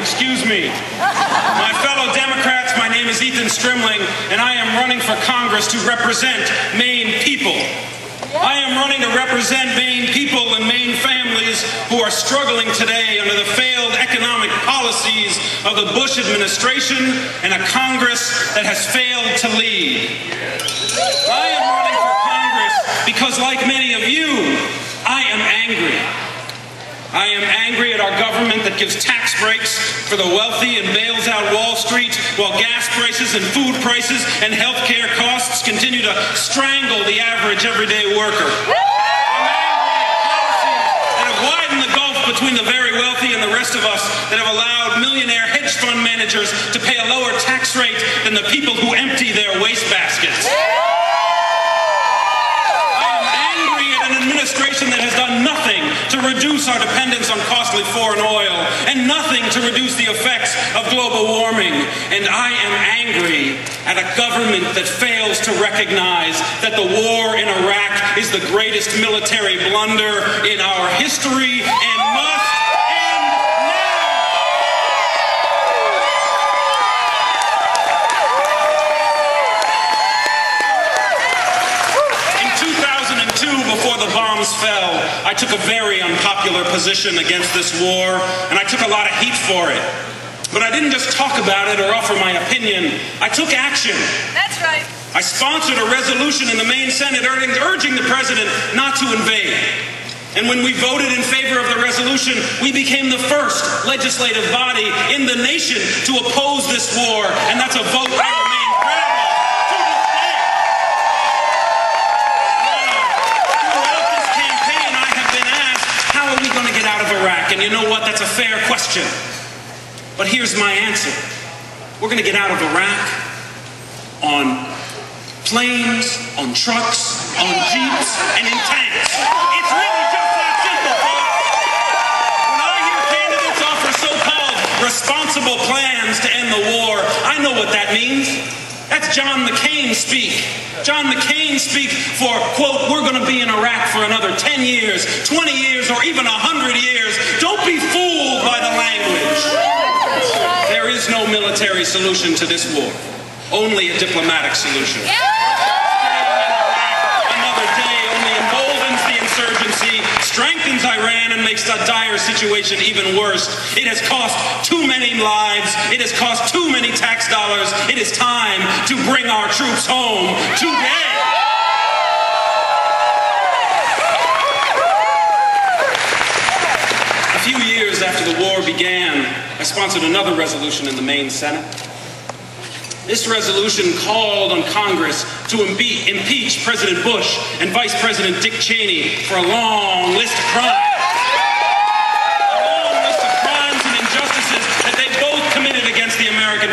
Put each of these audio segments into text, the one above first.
excuse me. My fellow Democrats, my name is Strimling, and I am running for Congress to represent Maine people. I am running to represent Maine people and Maine families who are struggling today under the failed economic policies of the Bush administration and a Congress that has failed to lead. I am running for Congress because, like many of you, I am angry. I am angry at our government that gives tax breaks for the wealthy and bails out Wall Street while gas prices and food prices and health care costs continue to strangle the average everyday worker. I'm angry at policies that have widened the gulf between the very wealthy and the rest of us, that have allowed millionaire hedge fund managers to pay a lower tax rate than the people who empty their wastebaskets. Administration that has done nothing to reduce our dependence on costly foreign oil and nothing to reduce the effects of global warming. And I am angry at a government that fails to recognize that the war in Iraq is the greatest military blunder in our history and must end now. In 2002, before the bombs fell, I took a very unpopular position against this war, and I took a lot of heat for it. But I didn't just talk about it or offer my opinion. I took action. That's right. I sponsored a resolution in the Maine Senate urging the president not to invade. And when we voted in favor of the resolution, we became the first legislative body in the nation to oppose this war, and that's a vote I remain proud of. Iraq, and you know what? That's a fair question. But here's my answer. We're going to get out of Iraq on planes, on trucks, on jeeps, and in tanks. It's really just that simple, folks. When I hear candidates offer so-called responsible plans to end the war, I know what that means. That's John McCain speak. John McCain speak for, quote, we're going to be in Iraq for another 10 years, 20 years, or even 100 years. Don't be fooled by the language. There is no military solution to this war, only a diplomatic solution. Another day only emboldens the insurgency, strengthens Iran, and makes the dire situation even worse. It has cost too many lives. It has cost too many tax dollars. It is time to bring our troops home today. A few years after the war began, I sponsored another resolution in the Maine Senate. This resolution called on Congress to impeach President Bush and Vice President Dick Cheney for a long list of crimes.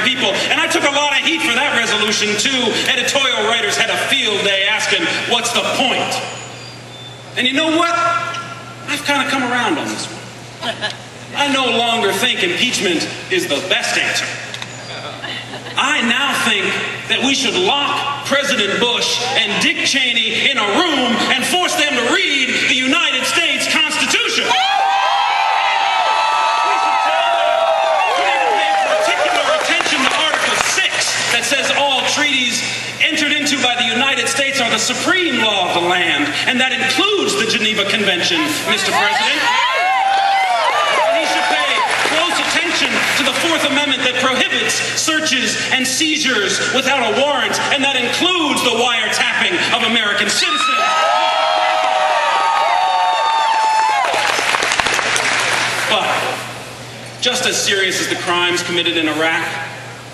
People. And I took a lot of heat for that resolution too. Editorial writers had a field day asking, what's the point? And you know what? I've kind of come around on this one. I no longer think impeachment is the best answer. I now think that we should lock President Bush and Dick Cheney in a room and force them to read the United States Constitution. That says all treaties entered into by the United States are the supreme law of the land, and that includes the Geneva Convention, Mr. President. And he should pay close attention to the Fourth Amendment that prohibits searches and seizures without a warrant, and that includes the wiretapping of American citizens. But just as serious as the crimes committed in Iraq,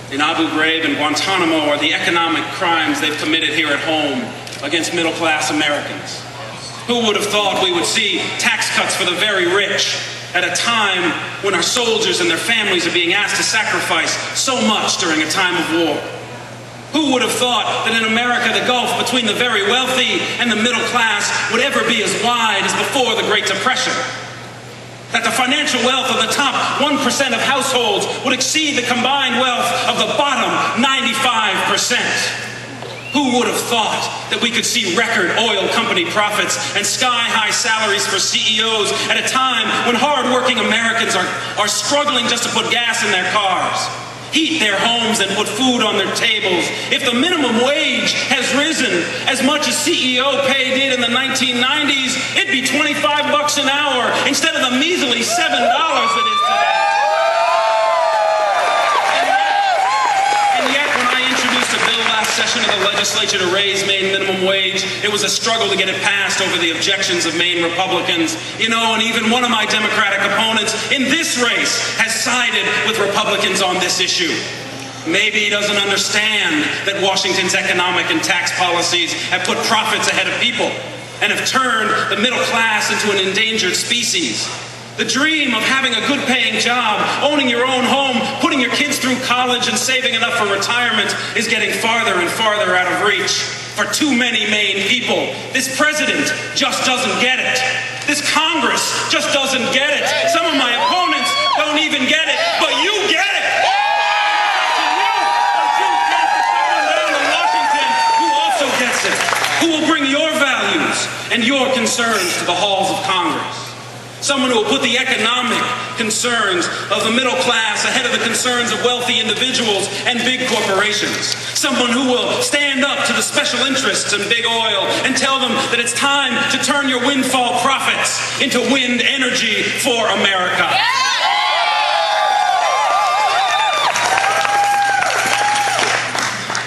in Abu Ghraib and Guantanamo, are the economic crimes they've committed here at home against middle-class Americans. Who would have thought we would see tax cuts for the very rich at a time when our soldiers and their families are being asked to sacrifice so much during a time of war? Who would have thought that in America the gulf between the very wealthy and the middle class would ever be as wide as before the Great Depression? That the financial wealth of the top 1% of households would exceed the combined wealth of the bottom 95%. Who Who would have thought that we could see record oil company profits and sky-high salaries for CEOs at a time when hard-working Americans are struggling just to put gas in their cars, heat their homes, and put food on their tables? If the minimum wage has risen as much as CEO pay did in the 1990s, it'd be $25 an hour instead of the measly $7 it is today. Session of the legislature to raise Maine minimum wage. It was a struggle to get it passed over the objections of Maine Republicans. You know, and even one of my Democratic opponents in this race has sided with Republicans on this issue. Maybe he doesn't understand that Washington's economic and tax policies have put profits ahead of people and have turned the middle class into an endangered species. The dream of having a good-paying job, owning your own home, putting your kids through college, and saving enough for retirement is getting farther and farther out of reach for too many Maine people. This president just doesn't get it. This Congress just doesn't get it. Some of my opponents don't even get it, but you get it. Who will bring your values and your concerns to the halls of Congress? Someone who will put the economic concerns of the middle class ahead of the concerns of wealthy individuals and big corporations. Someone who will stand up to the special interests in big oil and tell them that it's time to turn your windfall profits into wind energy for America.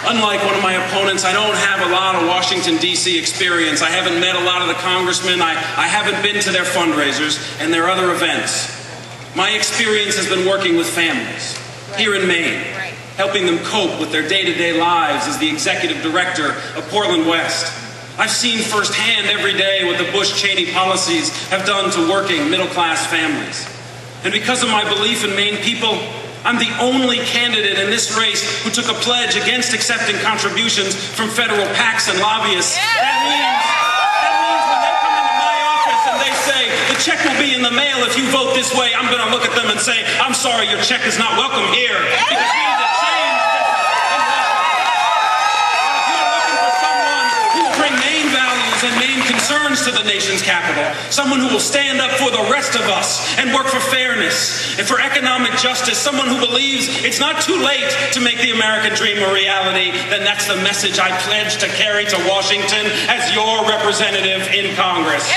Unlike one of my opponents, I don't have a lot of Washington, D.C. experience. I haven't met a lot of the congressmen. I haven't been to their fundraisers and their other events. My experience has been working with families here in Maine, helping them cope with their day-to-day lives as the executive director of Portland West. I've seen firsthand every day what the Bush-Cheney policies have done to working middle-class families. And because of my belief in Maine people, I'm the only candidate in this race who took a pledge against accepting contributions from federal PACs and lobbyists. That means when they come into my office and they say, the check will be in the mail if you vote this way, I'm going to look at them and say, I'm sorry, your check is not welcome here. Because we need to change this in Washington. If you're looking for someone who will bring Maine values and Maine concerns to the nation's capital, someone who will stand up for the rest of us and work for fairness and for economic justice, someone who believes it's not too late to make the American dream a reality, then that's the message I pledge to carry to Washington as your representative in Congress.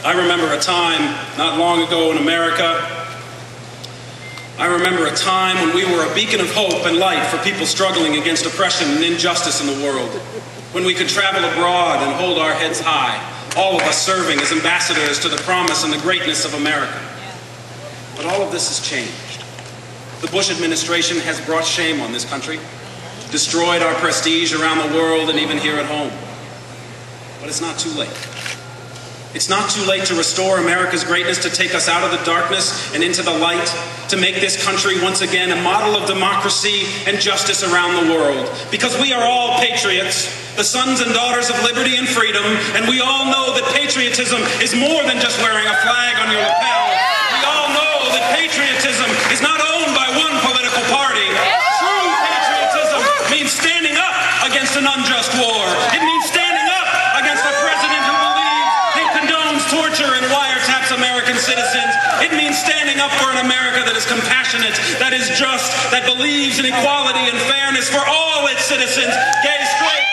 I remember a time not long ago in America. I remember a time when we were a beacon of hope and light for people struggling against oppression and injustice in the world. When we could travel abroad and hold our heads high, all of us serving as ambassadors to the promise and the greatness of America. But all of this has changed. The Bush administration has brought shame on this country, destroyed our prestige around the world and even here at home. But it's not too late. It's not too late to restore America's greatness, to take us out of the darkness and into the light, to make this country once again a model of democracy and justice around the world. Because we are all patriots, the sons and daughters of liberty and freedom, and we all know that patriotism is more than just wearing a flag on your lapel. We all know that patriotism is not owned by one political party. True patriotism means standing up against an unjust war. It means standing up against a president who torture and wiretaps American citizens. It means standing up for an America that is compassionate, that is just, that believes in equality and fairness for all its citizens, gay, straight,